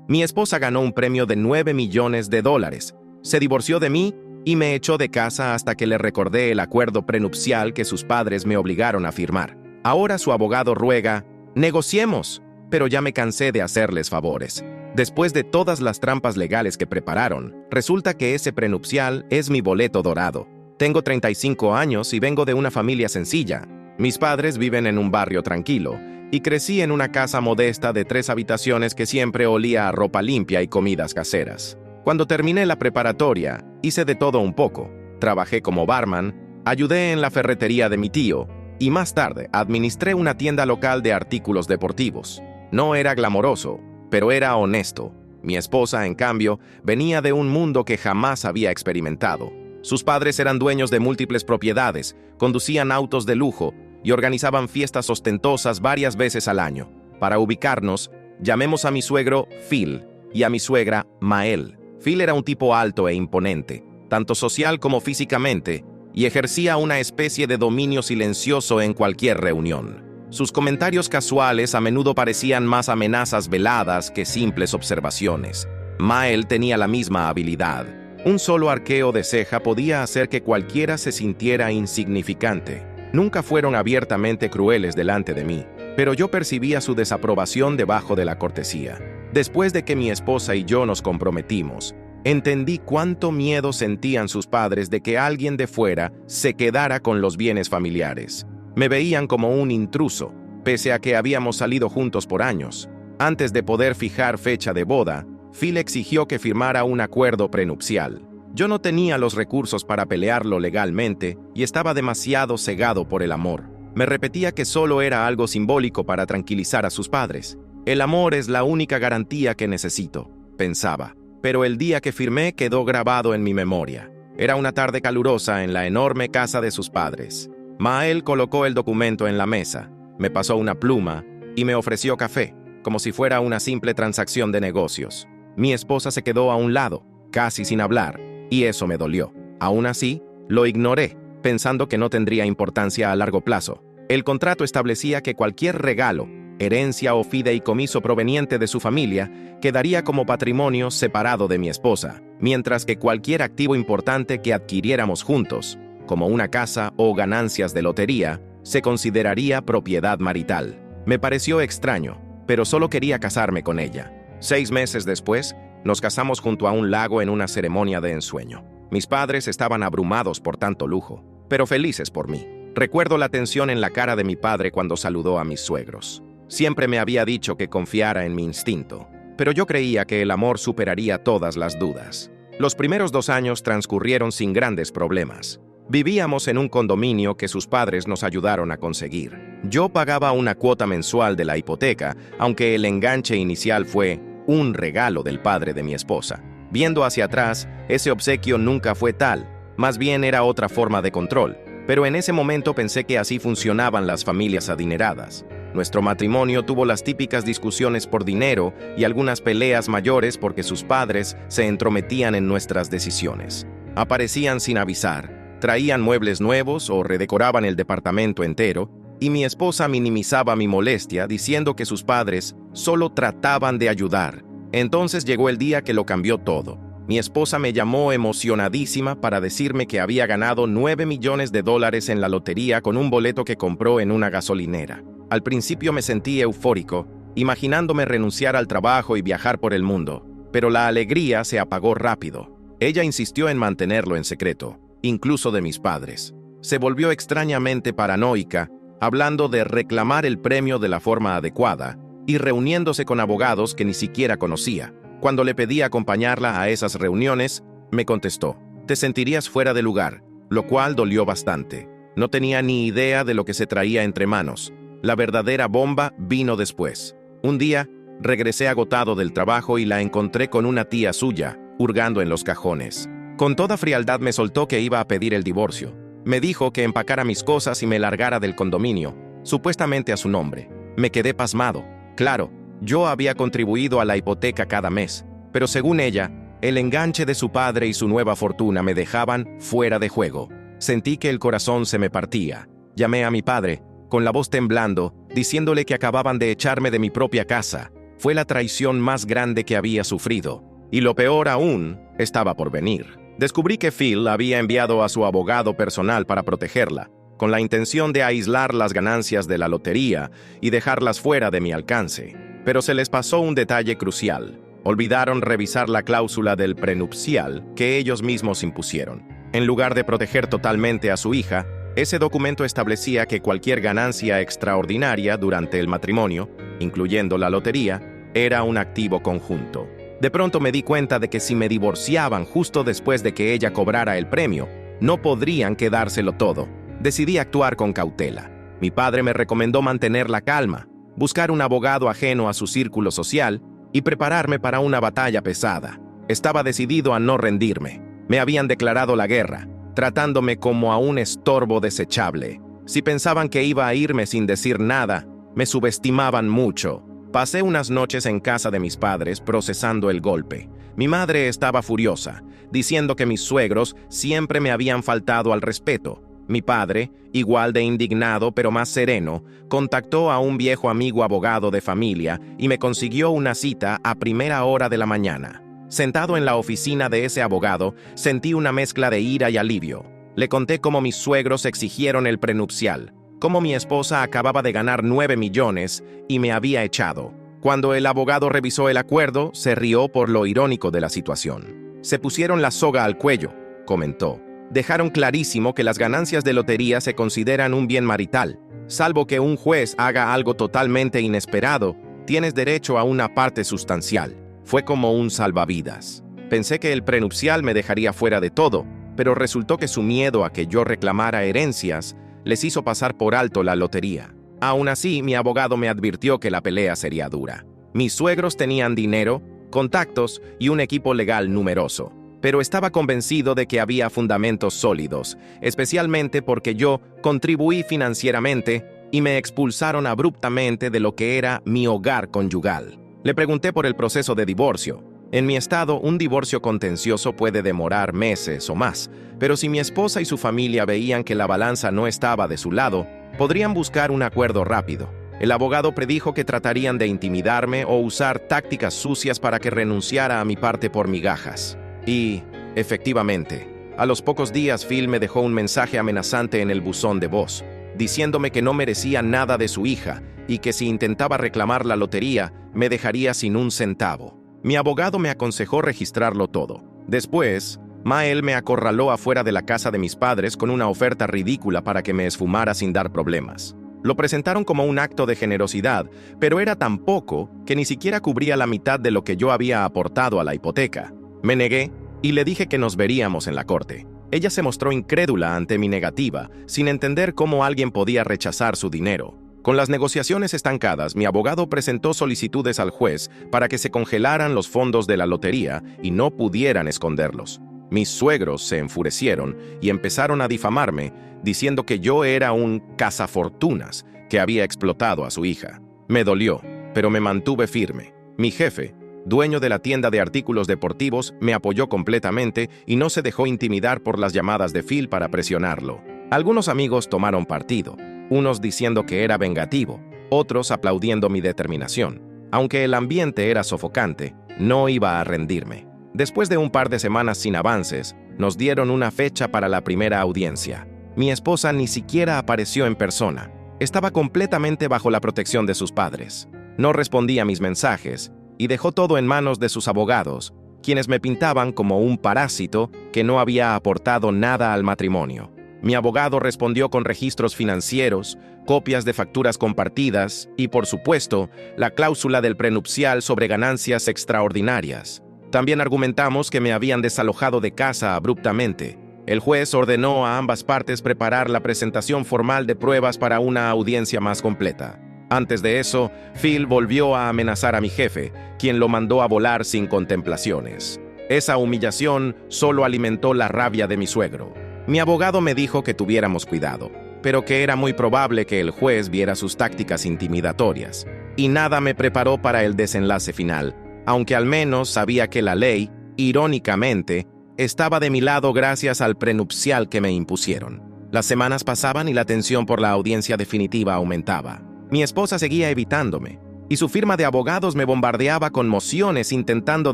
Mi esposa ganó un premio de 9 millones de dólares. Se divorció de mí y me echó de casa hasta que le recordé el acuerdo prenupcial que sus padres me obligaron a firmar. Ahora su abogado ruega, negociemos, pero ya me cansé de hacerles favores. Después de todas las trampas legales que prepararon, resulta que ese prenupcial es mi boleto dorado. Tengo 35 años y vengo de una familia sencilla. Mis padres viven en un barrio tranquilo y crecí en una casa modesta de 3 habitaciones que siempre olía a ropa limpia y comidas caseras. Cuando terminé la preparatoria, hice de todo un poco. Trabajé como barman, ayudé en la ferretería de mi tío y más tarde administré una tienda local de artículos deportivos. No era glamoroso, pero era honesto. Mi esposa, en cambio, venía de un mundo que jamás había experimentado. Sus padres eran dueños de múltiples propiedades, conducían autos de lujo y organizaban fiestas ostentosas varias veces al año. Para ubicarnos, llamemos a mi suegro Phil y a mi suegra Mael. Phil era un tipo alto e imponente, tanto social como físicamente, y ejercía una especie de dominio silencioso en cualquier reunión. Sus comentarios casuales a menudo parecían más amenazas veladas que simples observaciones. Mael tenía la misma habilidad. Un solo arqueo de ceja podía hacer que cualquiera se sintiera insignificante. Nunca fueron abiertamente crueles delante de mí, pero yo percibía su desaprobación debajo de la cortesía. Después de que mi esposa y yo nos comprometimos, entendí cuánto miedo sentían sus padres de que alguien de fuera se quedara con los bienes familiares. Me veían como un intruso, pese a que habíamos salido juntos por años. Antes de poder fijar fecha de boda, Phil exigió que firmara un acuerdo prenupcial. Yo no tenía los recursos para pelearlo legalmente y estaba demasiado cegado por el amor. Me repetía que solo era algo simbólico para tranquilizar a sus padres. El amor es la única garantía que necesito, pensaba. Pero el día que firmé quedó grabado en mi memoria. Era una tarde calurosa en la enorme casa de sus padres. Mael colocó el documento en la mesa, me pasó una pluma y me ofreció café, como si fuera una simple transacción de negocios. Mi esposa se quedó a un lado, casi sin hablar, y eso me dolió. Aún así, lo ignoré, pensando que no tendría importancia a largo plazo. El contrato establecía que cualquier regalo, herencia o fideicomiso proveniente de su familia quedaría como patrimonio separado de mi esposa, mientras que cualquier activo importante que adquiriéramos juntos, como una casa o ganancias de lotería, se consideraría propiedad marital. Me pareció extraño, pero solo quería casarme con ella. 6 meses después, nos casamos junto a un lago en una ceremonia de ensueño. Mis padres estaban abrumados por tanto lujo, pero felices por mí. Recuerdo la tensión en la cara de mi padre cuando saludó a mis suegros. Siempre me había dicho que confiara en mi instinto, pero yo creía que el amor superaría todas las dudas. Los primeros 2 años transcurrieron sin grandes problemas. Vivíamos en un condominio que sus padres nos ayudaron a conseguir. Yo pagaba una cuota mensual de la hipoteca, aunque el enganche inicial fue un regalo del padre de mi esposa. Viendo hacia atrás, ese obsequio nunca fue tal, más bien era otra forma de control, pero en ese momento pensé que así funcionaban las familias adineradas. Nuestro matrimonio tuvo las típicas discusiones por dinero y algunas peleas mayores porque sus padres se entrometían en nuestras decisiones. Aparecían sin avisar. Traían muebles nuevos o redecoraban el departamento entero, y mi esposa minimizaba mi molestia diciendo que sus padres solo trataban de ayudar. Entonces llegó el día que lo cambió todo. Mi esposa me llamó emocionadísima para decirme que había ganado 9 millones de dólares en la lotería con un boleto que compró en una gasolinera. Al principio me sentí eufórico, imaginándome renunciar al trabajo y viajar por el mundo, pero la alegría se apagó rápido. Ella insistió en mantenerlo en secreto, incluso de mis padres. Se volvió extrañamente paranoica, hablando de reclamar el premio de la forma adecuada y reuniéndose con abogados que ni siquiera conocía. Cuando le pedí acompañarla a esas reuniones, me contestó, «Te sentirías fuera de lugar», lo cual dolió bastante. No tenía ni idea de lo que se traía entre manos. La verdadera bomba vino después. Un día, regresé agotado del trabajo y la encontré con una tía suya, hurgando en los cajones. Con toda frialdad me soltó que iba a pedir el divorcio. Me dijo que empacara mis cosas y me largara del condominio, supuestamente a su nombre. Me quedé pasmado. Claro, yo había contribuido a la hipoteca cada mes, pero según ella, el enganche de su padre y su nueva fortuna me dejaban fuera de juego. Sentí que el corazón se me partía. Llamé a mi padre, con la voz temblando, diciéndole que acababan de echarme de mi propia casa. Fue la traición más grande que había sufrido, y lo peor aún estaba por venir. Descubrí que Phil había enviado a su abogado personal para protegerla, con la intención de aislar las ganancias de la lotería y dejarlas fuera de mi alcance. Pero se les pasó un detalle crucial. Olvidaron revisar la cláusula del prenupcial que ellos mismos impusieron. En lugar de proteger totalmente a su hija, ese documento establecía que cualquier ganancia extraordinaria durante el matrimonio, incluyendo la lotería, era un activo conjunto. De pronto me di cuenta de que si me divorciaban justo después de que ella cobrara el premio, no podrían quedárselo todo. Decidí actuar con cautela. Mi padre me recomendó mantener la calma, buscar un abogado ajeno a su círculo social y prepararme para una batalla pesada. Estaba decidido a no rendirme. Me habían declarado la guerra, tratándome como a un estorbo desechable. Si pensaban que iba a irme sin decir nada, me subestimaban mucho. Pasé unas noches en casa de mis padres procesando el golpe. Mi madre estaba furiosa, diciendo que mis suegros siempre me habían faltado al respeto. Mi padre, igual de indignado pero más sereno, contactó a un viejo amigo abogado de familia y me consiguió una cita a primera hora de la mañana. Sentado en la oficina de ese abogado, sentí una mezcla de ira y alivio. Le conté cómo mis suegros exigieron el prenupcial, cómo mi esposa acababa de ganar 9 millones y me había echado. Cuando el abogado revisó el acuerdo, se rió por lo irónico de la situación. Se pusieron la soga al cuello, comentó. Dejaron clarísimo que las ganancias de lotería se consideran un bien marital. Salvo que un juez haga algo totalmente inesperado, tienes derecho a una parte sustancial. Fue como un salvavidas. Pensé que el prenupcial me dejaría fuera de todo, pero resultó que su miedo a que yo reclamara herencias les hizo pasar por alto la lotería. Aún así, mi abogado me advirtió que la pelea sería dura. Mis suegros tenían dinero, contactos y un equipo legal numeroso, pero estaba convencido de que había fundamentos sólidos, especialmente porque yo contribuí financieramente y me expulsaron abruptamente de lo que era mi hogar conyugal. Le pregunté por el proceso de divorcio. En mi estado, un divorcio contencioso puede demorar meses o más, pero si mi esposa y su familia veían que la balanza no estaba de su lado, podrían buscar un acuerdo rápido. El abogado predijo que tratarían de intimidarme o usar tácticas sucias para que renunciara a mi parte por migajas. Y, efectivamente, a los pocos días Phil me dejó un mensaje amenazante en el buzón de voz, diciéndome que no merecía nada de su hija y que si intentaba reclamar la lotería, me dejaría sin un centavo. Mi abogado me aconsejó registrarlo todo. Después, Mael me acorraló afuera de la casa de mis padres con una oferta ridícula para que me esfumara sin dar problemas. Lo presentaron como un acto de generosidad, pero era tan poco que ni siquiera cubría la mitad de lo que yo había aportado a la hipoteca. Me negué y le dije que nos veríamos en la corte. Ella se mostró incrédula ante mi negativa, sin entender cómo alguien podía rechazar su dinero. Con las negociaciones estancadas, mi abogado presentó solicitudes al juez para que se congelaran los fondos de la lotería y no pudieran esconderlos. Mis suegros se enfurecieron y empezaron a difamarme, diciendo que yo era un cazafortunas que había explotado a su hija. Me dolió, pero me mantuve firme. Mi jefe, dueño de la tienda de artículos deportivos, me apoyó completamente y no se dejó intimidar por las llamadas de Phil para presionarlo. Algunos amigos tomaron partido, unos diciendo que era vengativo, otros aplaudiendo mi determinación. Aunque el ambiente era sofocante, no iba a rendirme. Después de un par de semanas sin avances, nos dieron una fecha para la primera audiencia. Mi esposa ni siquiera apareció en persona. Estaba completamente bajo la protección de sus padres. No respondía a mis mensajes y dejó todo en manos de sus abogados, quienes me pintaban como un parásito que no había aportado nada al matrimonio. Mi abogado respondió con registros financieros, copias de facturas compartidas y, por supuesto, la cláusula del prenupcial sobre ganancias extraordinarias. También argumentamos que me habían desalojado de casa abruptamente. El juez ordenó a ambas partes preparar la presentación formal de pruebas para una audiencia más completa. Antes de eso, Phil volvió a amenazar a mi jefe, quien lo mandó a volar sin contemplaciones. Esa humillación solo alimentó la rabia de mi suegro. Mi abogado me dijo que tuviéramos cuidado, pero que era muy probable que el juez viera sus tácticas intimidatorias. Y nada me preparó para el desenlace final, aunque al menos sabía que la ley, irónicamente, estaba de mi lado gracias al prenupcial que me impusieron. Las semanas pasaban y la tensión por la audiencia definitiva aumentaba. Mi esposa seguía evitándome. y su firma de abogados me bombardeaba con mociones intentando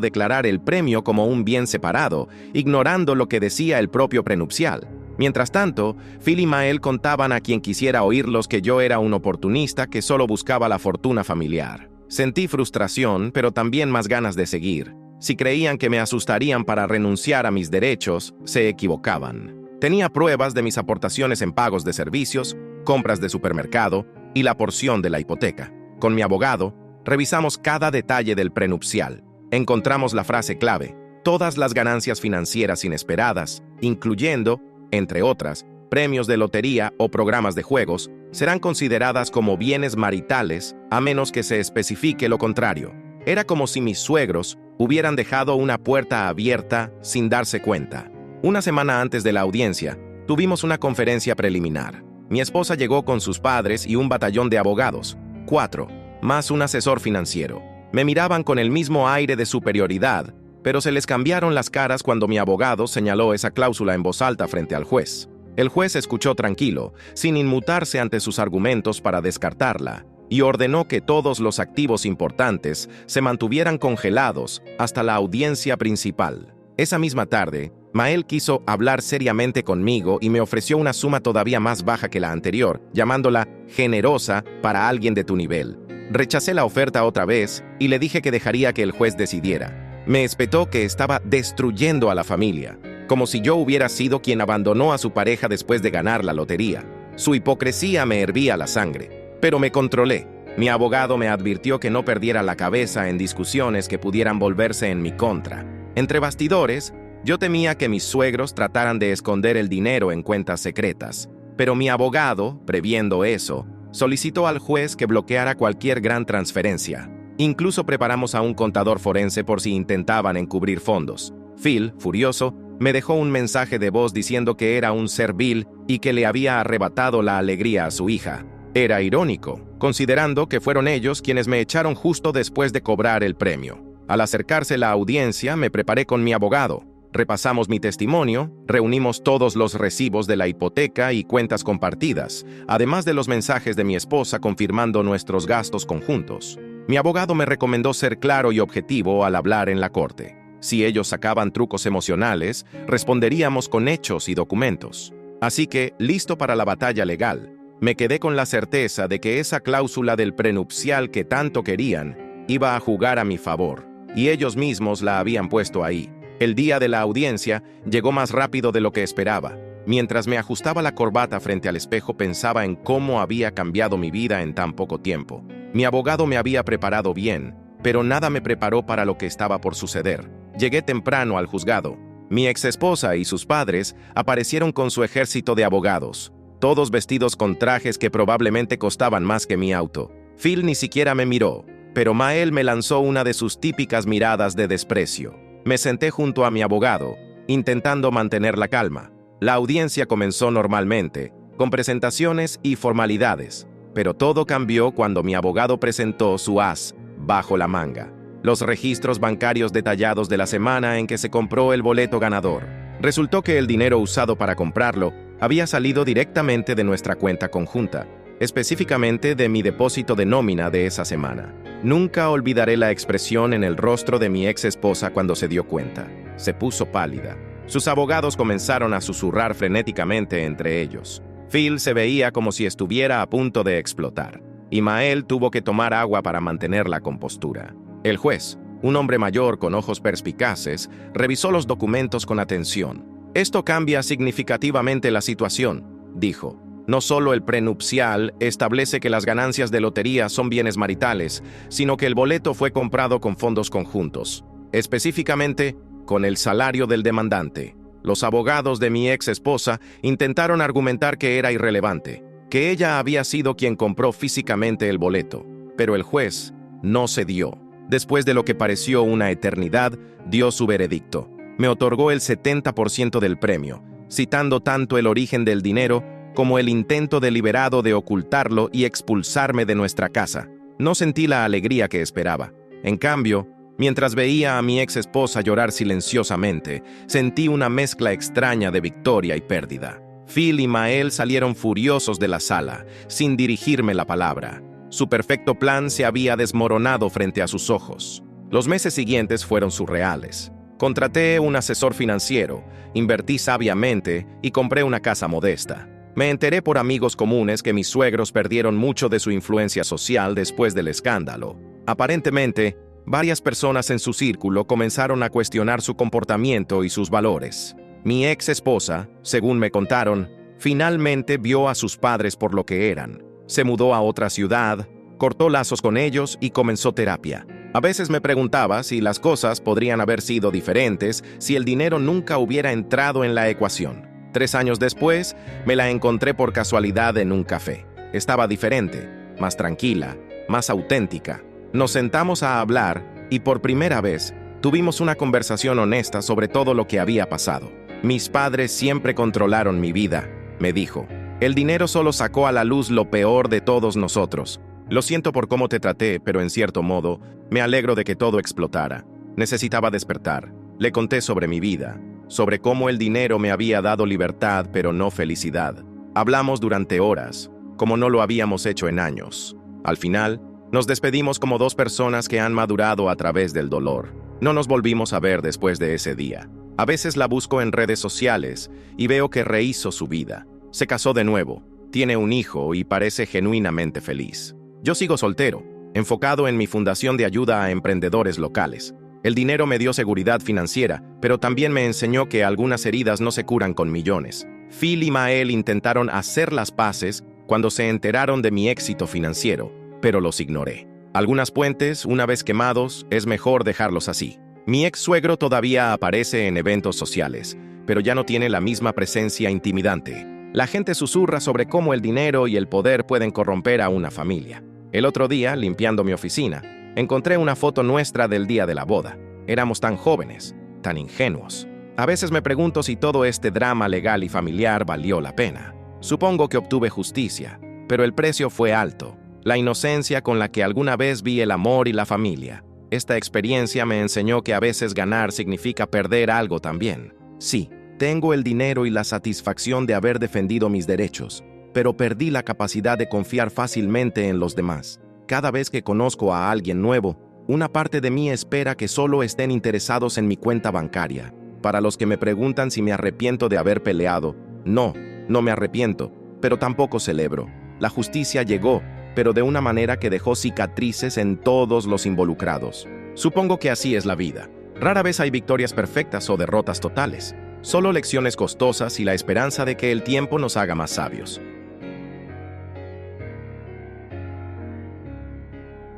declarar el premio como un bien separado, ignorando lo que decía el propio prenupcial. Mientras tanto, Phil y Mael contaban a quien quisiera oírlos que yo era un oportunista que solo buscaba la fortuna familiar. Sentí frustración, pero también más ganas de seguir. Si creían que me asustarían para renunciar a mis derechos, se equivocaban. Tenía pruebas de mis aportaciones en pagos de servicios, compras de supermercado y la porción de la hipoteca. Con mi abogado, revisamos cada detalle del prenupcial. Encontramos la frase clave: todas las ganancias financieras inesperadas, incluyendo, entre otras, premios de lotería o programas de juegos, serán consideradas como bienes maritales a menos que se especifique lo contrario. Era como si mis suegros hubieran dejado una puerta abierta sin darse cuenta. Una semana antes de la audiencia, tuvimos una conferencia preliminar. Mi esposa llegó con sus padres y un batallón de abogados, 4, más un asesor financiero. Me miraban con el mismo aire de superioridad, pero se les cambiaron las caras cuando mi abogado señaló esa cláusula en voz alta frente al juez. El juez escuchó tranquilo, sin inmutarse ante sus argumentos para descartarla, y ordenó que todos los activos importantes se mantuvieran congelados hasta la audiencia principal. Esa misma tarde, Mael quiso hablar seriamente conmigo y me ofreció una suma todavía más baja que la anterior, llamándola generosa para alguien de tu nivel. Rechacé la oferta otra vez y le dije que dejaría que el juez decidiera. Me espetó que estaba destruyendo a la familia, como si yo hubiera sido quien abandonó a su pareja después de ganar la lotería. Su hipocresía me hervía la sangre, pero me controlé. Mi abogado me advirtió que no perdiera la cabeza en discusiones que pudieran volverse en mi contra. Entre bastidores, yo temía que mis suegros trataran de esconder el dinero en cuentas secretas, pero mi abogado, previendo eso, solicitó al juez que bloqueara cualquier gran transferencia. Incluso preparamos a un contador forense por si intentaban encubrir fondos. Phil, furioso, me dejó un mensaje de voz diciendo que era un ser vil y que le había arrebatado la alegría a su hija. Era irónico, considerando que fueron ellos quienes me echaron justo después de cobrar el premio. Al acercarse la audiencia, me preparé con mi abogado. Repasamos mi testimonio, reunimos todos los recibos de la hipoteca y cuentas compartidas, además de los mensajes de mi esposa confirmando nuestros gastos conjuntos. Mi abogado me recomendó ser claro y objetivo al hablar en la corte. Si ellos sacaban trucos emocionales, responderíamos con hechos y documentos. Así que, listo para la batalla legal, me quedé con la certeza de que esa cláusula del prenupcial que tanto querían iba a jugar a mi favor, y ellos mismos la habían puesto ahí. El día de la audiencia llegó más rápido de lo que esperaba. Mientras me ajustaba la corbata frente al espejo, pensaba en cómo había cambiado mi vida en tan poco tiempo. Mi abogado me había preparado bien, pero nada me preparó para lo que estaba por suceder. Llegué temprano al juzgado. Mi exesposa y sus padres aparecieron con su ejército de abogados, todos vestidos con trajes que probablemente costaban más que mi auto. Phil ni siquiera me miró, pero Mael me lanzó una de sus típicas miradas de desprecio. Me senté junto a mi abogado, intentando mantener la calma. La audiencia comenzó normalmente, con presentaciones y formalidades, pero todo cambió cuando mi abogado presentó su as bajo la manga: los registros bancarios detallados de la semana en que se compró el boleto ganador. Resultó que el dinero usado para comprarlo había salido directamente de nuestra cuenta conjunta, específicamente de mi depósito de nómina de esa semana. Nunca olvidaré la expresión en el rostro de mi ex esposa cuando se dio cuenta. Se puso pálida. Sus abogados comenzaron a susurrar frenéticamente entre ellos. Phil se veía como si estuviera a punto de explotar, y Mael tuvo que tomar agua para mantener la compostura. El juez, un hombre mayor con ojos perspicaces, revisó los documentos con atención. «Esto cambia significativamente la situación», dijo. No solo el prenupcial establece que las ganancias de lotería son bienes maritales, sino que el boleto fue comprado con fondos conjuntos, específicamente con el salario del demandante. Los abogados de mi ex esposa intentaron argumentar que era irrelevante, que ella había sido quien compró físicamente el boleto, pero el juez no cedió. Después de lo que pareció una eternidad, dio su veredicto. Me otorgó el 70% del premio, citando tanto el origen del dinero como el intento deliberado de ocultarlo y expulsarme de nuestra casa. No sentí la alegría que esperaba. En cambio, mientras veía a mi ex esposa llorar silenciosamente, sentí una mezcla extraña de victoria y pérdida. Phil y Mael salieron furiosos de la sala, sin dirigirme la palabra. Su perfecto plan se había desmoronado frente a sus ojos. Los meses siguientes fueron surreales. Contraté un asesor financiero, invertí sabiamente y compré una casa modesta. Me enteré por amigos comunes que mis suegros perdieron mucho de su influencia social después del escándalo. Aparentemente, varias personas en su círculo comenzaron a cuestionar su comportamiento y sus valores. Mi ex esposa, según me contaron, finalmente vio a sus padres por lo que eran. Se mudó a otra ciudad, cortó lazos con ellos y comenzó terapia. A veces me preguntaba si las cosas podrían haber sido diferentes si el dinero nunca hubiera entrado en la ecuación. 3 años después, me la encontré por casualidad en un café. Estaba diferente, más tranquila, más auténtica. Nos sentamos a hablar y por primera vez tuvimos una conversación honesta sobre todo lo que había pasado. Mis padres siempre controlaron mi vida, me dijo. El dinero solo sacó a la luz lo peor de todos nosotros. Lo siento por cómo te traté, pero en cierto modo, me alegro de que todo explotara. Necesitaba despertar. Le conté sobre mi vida, sobre cómo el dinero me había dado libertad, pero no felicidad. Hablamos durante horas, como no lo habíamos hecho en años. Al final, nos despedimos como 2 personas que han madurado a través del dolor. No nos volvimos a ver después de ese día. A veces la busco en redes sociales y veo que rehizo su vida. Se casó de nuevo, tiene un hijo y parece genuinamente feliz. Yo sigo soltero, enfocado en mi fundación de ayuda a emprendedores locales. El dinero me dio seguridad financiera, pero también me enseñó que algunas heridas no se curan con millones. Phil y Mael intentaron hacer las paces cuando se enteraron de mi éxito financiero, pero los ignoré. Algunas puentes, una vez quemados, es mejor dejarlos así. Mi ex suegro todavía aparece en eventos sociales, pero ya no tiene la misma presencia intimidante. La gente susurra sobre cómo el dinero y el poder pueden corromper a una familia. El otro día, limpiando mi oficina, encontré una foto nuestra del día de la boda. Éramos tan jóvenes, tan ingenuos. A veces me pregunto si todo este drama legal y familiar valió la pena. Supongo que obtuve justicia, pero el precio fue alto. La inocencia con la que alguna vez vi el amor y la familia. Esta experiencia me enseñó que a veces ganar significa perder algo también. Sí, tengo el dinero y la satisfacción de haber defendido mis derechos, pero perdí la capacidad de confiar fácilmente en los demás. Cada vez que conozco a alguien nuevo, una parte de mí espera que solo estén interesados en mi cuenta bancaria. Para los que me preguntan si me arrepiento de haber peleado, no me arrepiento, pero tampoco celebro. La justicia llegó, pero de una manera que dejó cicatrices en todos los involucrados. Supongo que así es la vida. Rara vez hay victorias perfectas o derrotas totales. Solo lecciones costosas y la esperanza de que el tiempo nos haga más sabios.